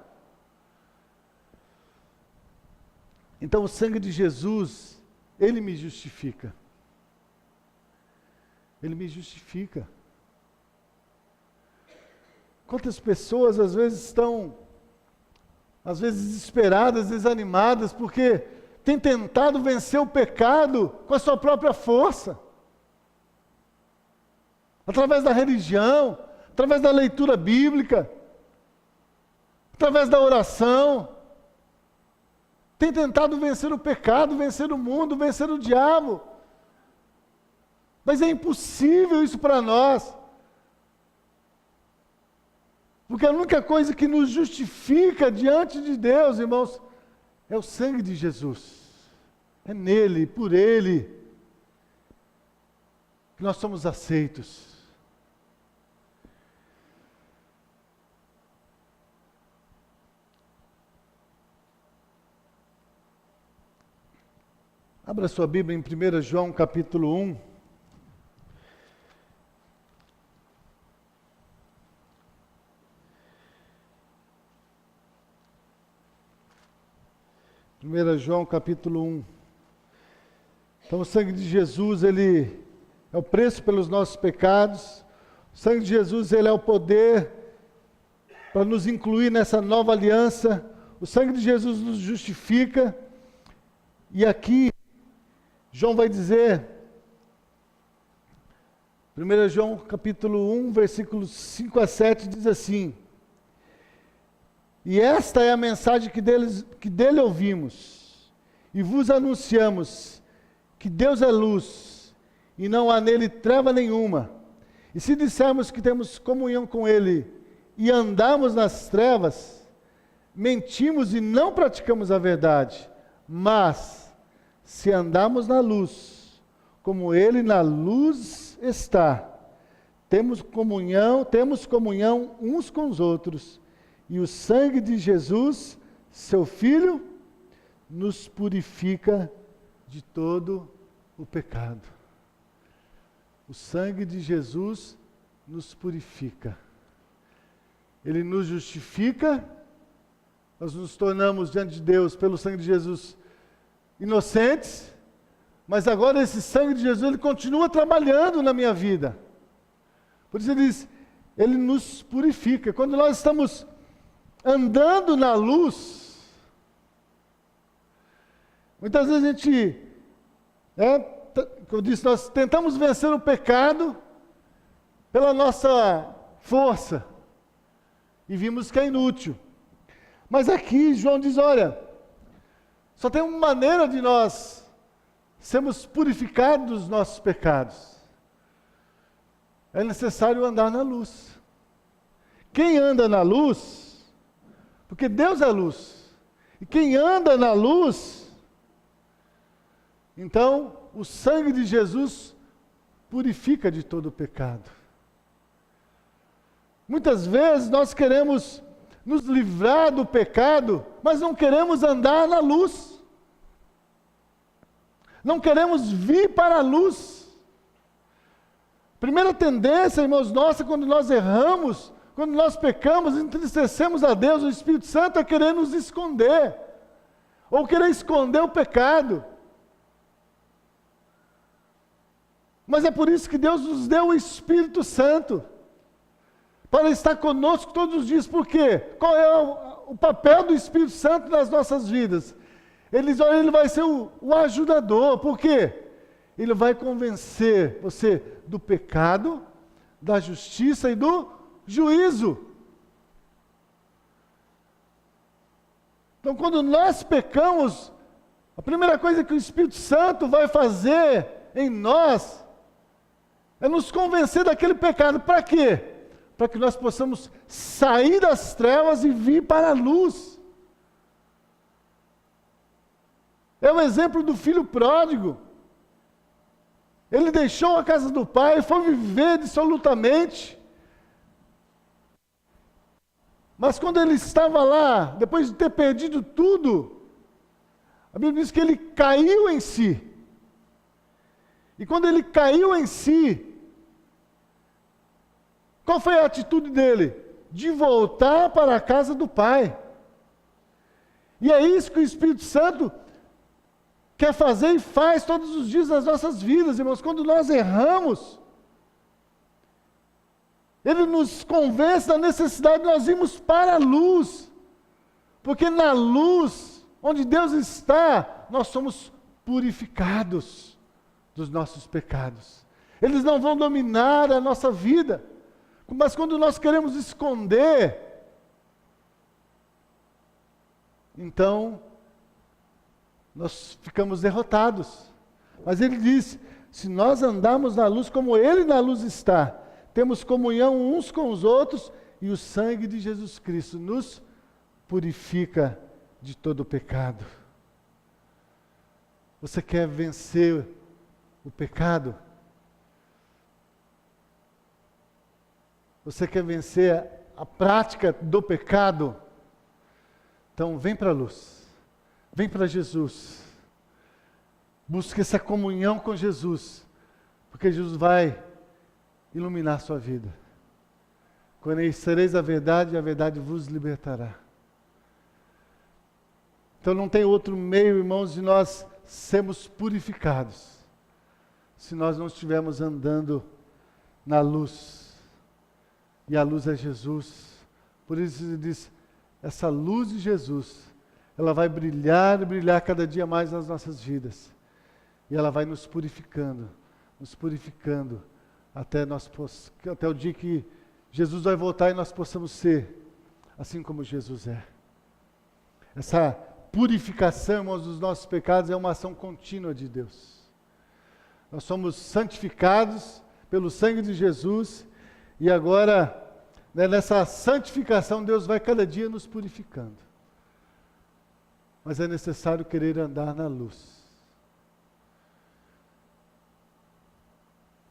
Speaker 1: Então o sangue de Jesus, ele me justifica. Ele me justifica. Quantas pessoas às vezes estão, desesperadas, desanimadas, porque têm tentado vencer o pecado com a sua própria força. Através da religião, através da leitura bíblica, através da oração. Tem tentado vencer o pecado, vencer o mundo, vencer o diabo. Mas é impossível isso para nós. Porque a única coisa que nos justifica diante de Deus, irmãos, é o sangue de Jesus. É nele, por ele, que nós somos aceitos. Abra sua Bíblia em 1 João capítulo 1. 1 João capítulo 1. Então o sangue de Jesus, ele é o preço pelos nossos pecados. O sangue de Jesus, ele é o poder para nos incluir nessa nova aliança. O sangue de Jesus nos justifica. E aqui, João vai dizer, 1 João capítulo 1, versículos 5 a 7, diz assim: E esta é a mensagem que dele ouvimos, e vos anunciamos, que Deus é luz, e não há nele treva nenhuma. E se dissermos que temos comunhão com ele, e andamos nas trevas, mentimos e não praticamos a verdade. Mas, se andamos na luz, como ele na luz está, temos comunhão uns com os outros, e o sangue de Jesus, seu Filho, nos purifica de todo o pecado. O sangue de Jesus nos purifica. Ele nos justifica, nós nos tornamos diante de Deus, pelo sangue de Jesus, inocentes, mas agora esse sangue de Jesus, ele continua trabalhando na minha vida. Por isso ele diz, ele nos purifica. Quando nós estamos andando na luz, muitas vezes a gente, como eu disse, nós tentamos vencer o pecado pela nossa força, e vimos que é inútil. Mas aqui João diz, olha, só tem uma maneira de nós sermos purificados dos nossos pecados. É necessário andar na luz. Quem anda na luz, porque Deus é luz, e quem anda na luz, então o sangue de Jesus purifica de todo o pecado. Muitas vezes nós queremos nos livrar do pecado, mas não queremos andar na luz. Não queremos vir para a luz. Primeira tendência, irmãos, nossa, quando nós erramos, quando nós pecamos, entristecemos a Deus, o Espírito Santo é querer nos esconder, ou querer esconder o pecado. Mas é por isso que Deus nos deu o Espírito Santo, para estar conosco todos os dias. Por quê? Qual é o papel do Espírito Santo nas nossas vidas? Ele vai ser o ajudador. Por quê? Ele vai convencer você do pecado, da justiça e do juízo. Então, quando nós pecamos, a primeira coisa que o Espírito Santo vai fazer em nós é nos convencer daquele pecado. Para quê? Para que nós possamos sair das trevas e vir para a luz. É o exemplo do filho pródigo. Ele deixou a casa do pai e foi viver dissolutamente. Mas quando ele estava lá, depois de ter perdido tudo, a Bíblia diz que ele caiu em si. E quando ele caiu em si, qual foi a atitude dele? De voltar para a casa do Pai. E é isso que o Espírito Santo quer fazer e faz todos os dias nas nossas vidas, irmãos. Quando nós erramos, ele nos convence da necessidade de nós irmos para a luz. Porque na luz, onde Deus está, nós somos purificados dos nossos pecados. Eles não vão dominar a nossa vida. Mas quando nós queremos esconder, então nós ficamos derrotados. Mas ele diz, se nós andarmos na luz como ele na luz está, temos comunhão uns com os outros, e o sangue de Jesus Cristo nos purifica de todo o pecado. Você quer vencer o pecado? Você quer vencer a prática do pecado? Então vem para a luz, vem para Jesus, busque essa comunhão com Jesus, porque Jesus vai iluminar a sua vida. Conhecereis a verdade e a verdade vos libertará. Então não tem outro meio, irmãos, de nós sermos purificados, se nós não estivermos andando na luz. E a luz é Jesus. Por isso ele diz, essa luz de Jesus, ela vai brilhar e brilhar cada dia mais nas nossas vidas. E ela vai nos purificando, até o dia que Jesus vai voltar e nós possamos ser assim como Jesus é. Essa purificação, irmãos, dos nossos pecados é uma ação contínua de Deus. Nós somos santificados pelo sangue de Jesus e agora, nessa santificação, Deus vai cada dia nos purificando. Mas é necessário querer andar na luz.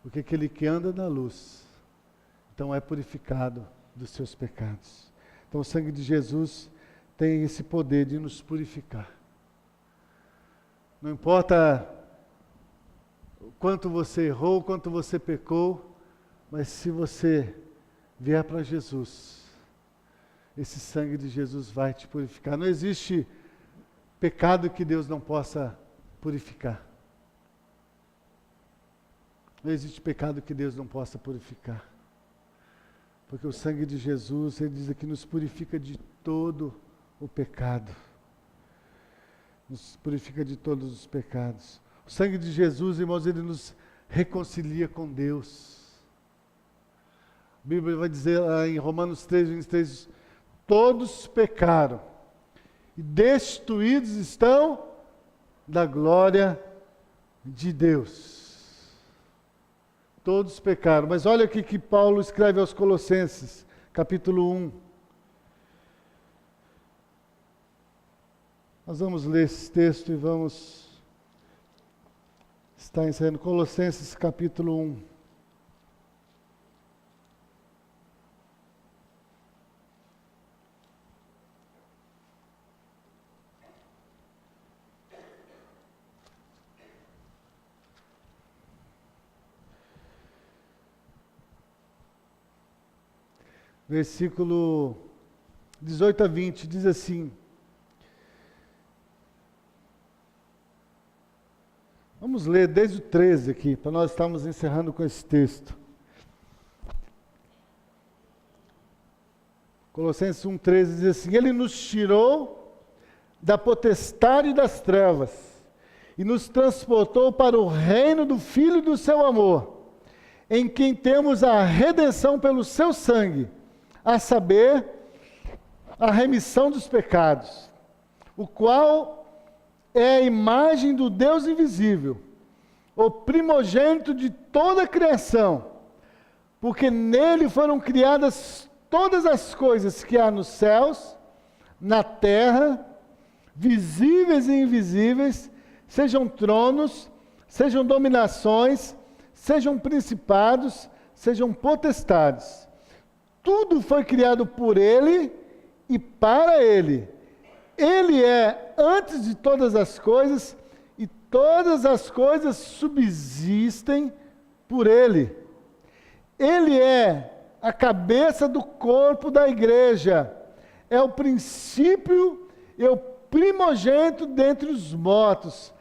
Speaker 1: Porque aquele que anda na luz, então é purificado dos seus pecados. Então o sangue de Jesus tem esse poder de nos purificar. Não importa o quanto você errou, o quanto você pecou, mas se você vier para Jesus, esse sangue de Jesus vai te purificar. Não existe pecado que Deus não possa purificar. Não existe pecado que Deus não possa purificar. Porque o sangue de Jesus, ele diz aqui, nos purifica de todo o pecado. Nos purifica de todos os pecados. O sangue de Jesus, irmãos, ele nos reconcilia com Deus. A Bíblia vai dizer lá em Romanos 3:23, todos pecaram e destituídos estão da glória de Deus. Todos pecaram. Mas olha o que Paulo escreve aos Colossenses, capítulo 1. Nós vamos ler esse texto e vamos estar encerrando. Colossenses, capítulo 1. Versículo 18 a 20, diz assim. Vamos ler desde o 13 aqui, para nós estarmos encerrando com esse texto. Colossenses 1,13 diz assim, ele nos tirou da potestade das trevas e nos transportou para o reino do Filho do seu amor, em quem temos a redenção pelo seu sangue, a saber, a remissão dos pecados, o qual é a imagem do Deus invisível, o primogênito de toda a criação, porque nele foram criadas todas as coisas que há nos céus, na terra, visíveis e invisíveis, sejam tronos, sejam dominações, sejam principados, sejam potestades. Tudo foi criado por Ele e para Ele. Ele é antes de todas as coisas e todas as coisas subsistem por Ele. Ele é a cabeça do corpo da igreja. É o princípio e o primogênito dentre os mortos,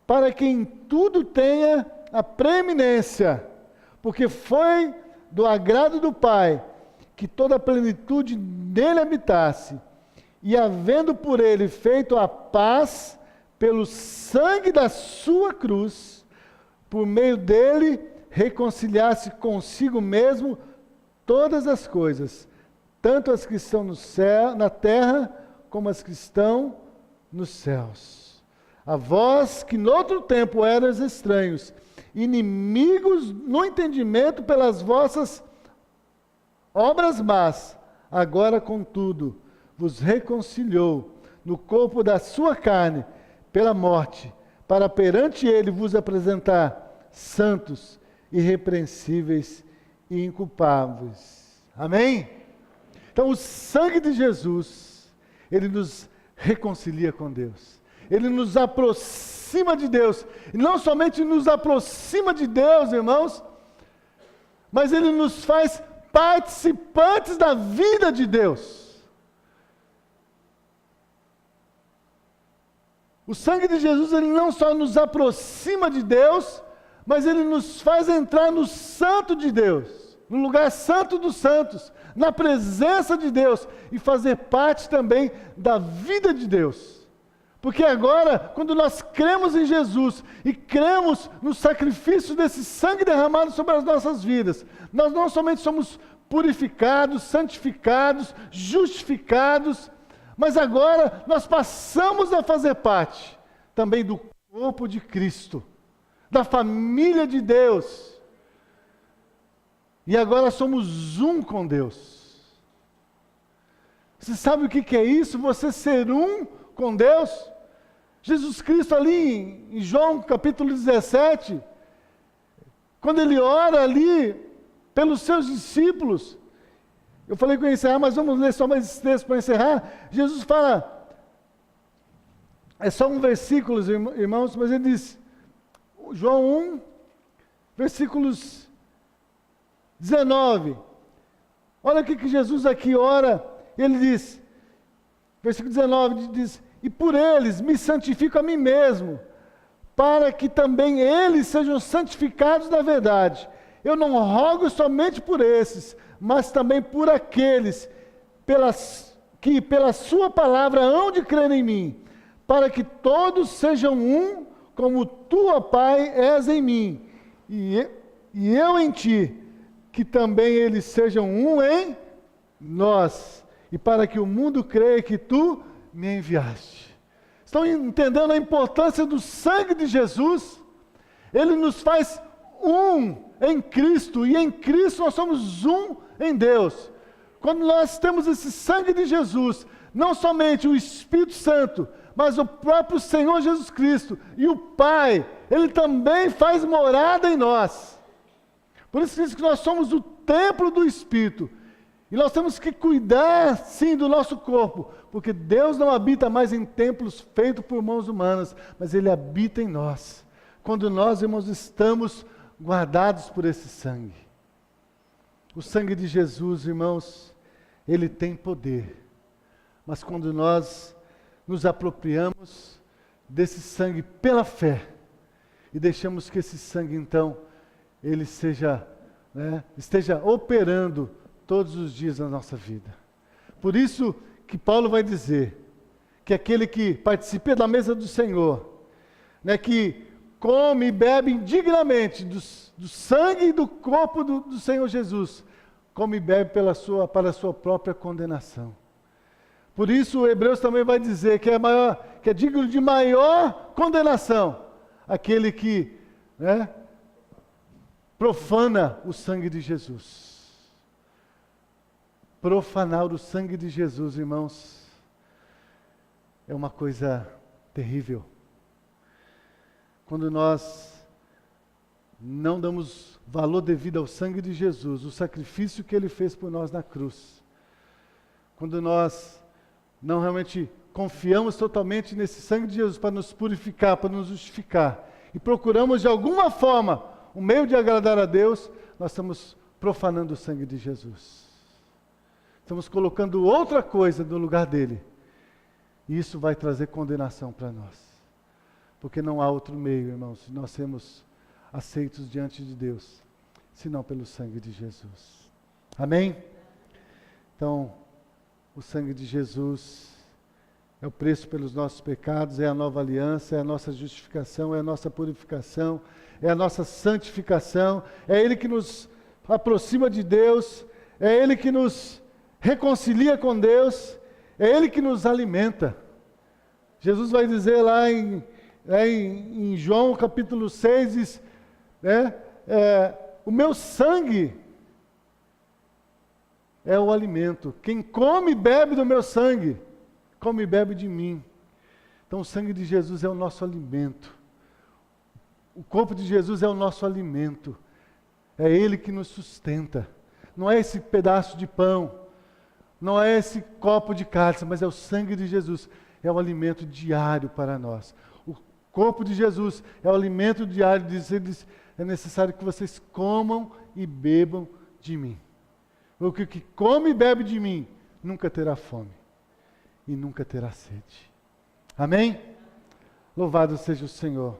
Speaker 1: para que em tudo tenha a preeminência, porque foi do agrado do Pai que toda a plenitude nele habitasse, e havendo por ele feito a paz pelo sangue da sua cruz, por meio dele reconciliasse consigo mesmo todas as coisas, tanto as que estão no céu, na terra, como as que estão nos céus. A vós que noutro tempo eras estranhos, inimigos no entendimento pelas vossas obras más, agora contudo vos reconciliou no corpo da sua carne pela morte, para perante ele vos apresentar santos, irrepreensíveis e inculpáveis. Amém? Então o sangue de Jesus, ele nos reconcilia com Deus. Ele nos aproxima de Deus. E não somente nos aproxima de Deus, irmãos, mas ele nos faz participantes da vida de Deus. O sangue de Jesus, ele não só nos aproxima de Deus, mas ele nos faz entrar no santo de Deus, no lugar santo dos santos, na presença de Deus e fazer parte também da vida de Deus. Porque agora, quando nós cremos em Jesus e cremos no sacrifício desse sangue derramado sobre as nossas vidas, nós não somente somos purificados, santificados, justificados, mas agora nós passamos a fazer parte também do corpo de Cristo, da família de Deus. E agora somos um com Deus. Você sabe o que é isso? Você ser um com Deus? Jesus Cristo ali em João capítulo 17, quando ele ora ali pelos seus discípulos, eu falei que eu ia encerrar, mas vamos ler só mais esse texto para encerrar. Jesus fala, é só um versículo, irmãos, mas ele diz, João 1, versículos 19. Olha o que Jesus aqui ora, ele diz, versículo 19, diz, e por eles me santifico a mim mesmo, para que também eles sejam santificados na verdade. Eu não rogo somente por esses, mas também por aqueles que pela sua palavra hão de crer em mim, para que todos sejam um, como tu, ó Pai, és em mim, e eu em ti, que também eles sejam um em nós, e para que o mundo creia que tu me enviaste. Estão entendendo a importância do sangue de Jesus? Ele nos faz um em Cristo, e em Cristo nós somos um em Deus. Quando nós temos esse sangue de Jesus, não somente o Espírito Santo, mas o próprio Senhor Jesus Cristo e o Pai, Ele também faz morada em nós. Por isso diz que nós somos o templo do Espírito. E nós temos que cuidar, sim, do nosso corpo, porque Deus não habita mais em templos feitos por mãos humanas, mas Ele habita em nós. Quando nós, irmãos, estamos guardados por esse sangue. O sangue de Jesus, irmãos, ele tem poder. Mas quando nós nos apropriamos desse sangue pela fé, e deixamos que esse sangue, então, ele esteja operando todos os dias na nossa vida. Por isso que Paulo vai dizer que aquele que participa da mesa do Senhor, que come e bebe indignamente do sangue e do corpo do Senhor Jesus, come e bebe para a sua própria condenação. Por isso, Hebreus também vai dizer que é digno de maior condenação aquele que profana o sangue de Jesus. Profanar o sangue de Jesus, irmãos, é uma coisa terrível. Quando nós não damos valor devido ao sangue de Jesus, o sacrifício que Ele fez por nós na cruz, quando nós não realmente confiamos totalmente nesse sangue de Jesus para nos purificar, para nos justificar, e procuramos de alguma forma um meio de agradar a Deus, nós estamos profanando o sangue de Jesus. Estamos colocando outra coisa no lugar dele. E isso vai trazer condenação para nós. Porque não há outro meio, irmãos, de nós sermos aceitos diante de Deus, senão pelo sangue de Jesus. Amém? Então, o sangue de Jesus é o preço pelos nossos pecados, é a nova aliança, é a nossa justificação, é a nossa purificação, é a nossa santificação, é Ele que nos aproxima de Deus, é Ele que nos reconcilia com Deus, é Ele que nos alimenta. Jesus vai dizer lá em João capítulo 6, diz, o meu sangue é o alimento. Quem come e bebe do meu sangue, come e bebe de mim. Então o sangue de Jesus é o nosso alimento. O corpo de Jesus é o nosso alimento. É Ele que nos sustenta. Não é esse pedaço de pão, não é esse copo de cálice, mas é o sangue de Jesus. É o alimento diário para nós. O corpo de Jesus é o alimento diário. Ele diz, é necessário que vocês comam e bebam de mim. O que come e bebe de mim nunca terá fome e nunca terá sede. Amém? Louvado seja o Senhor.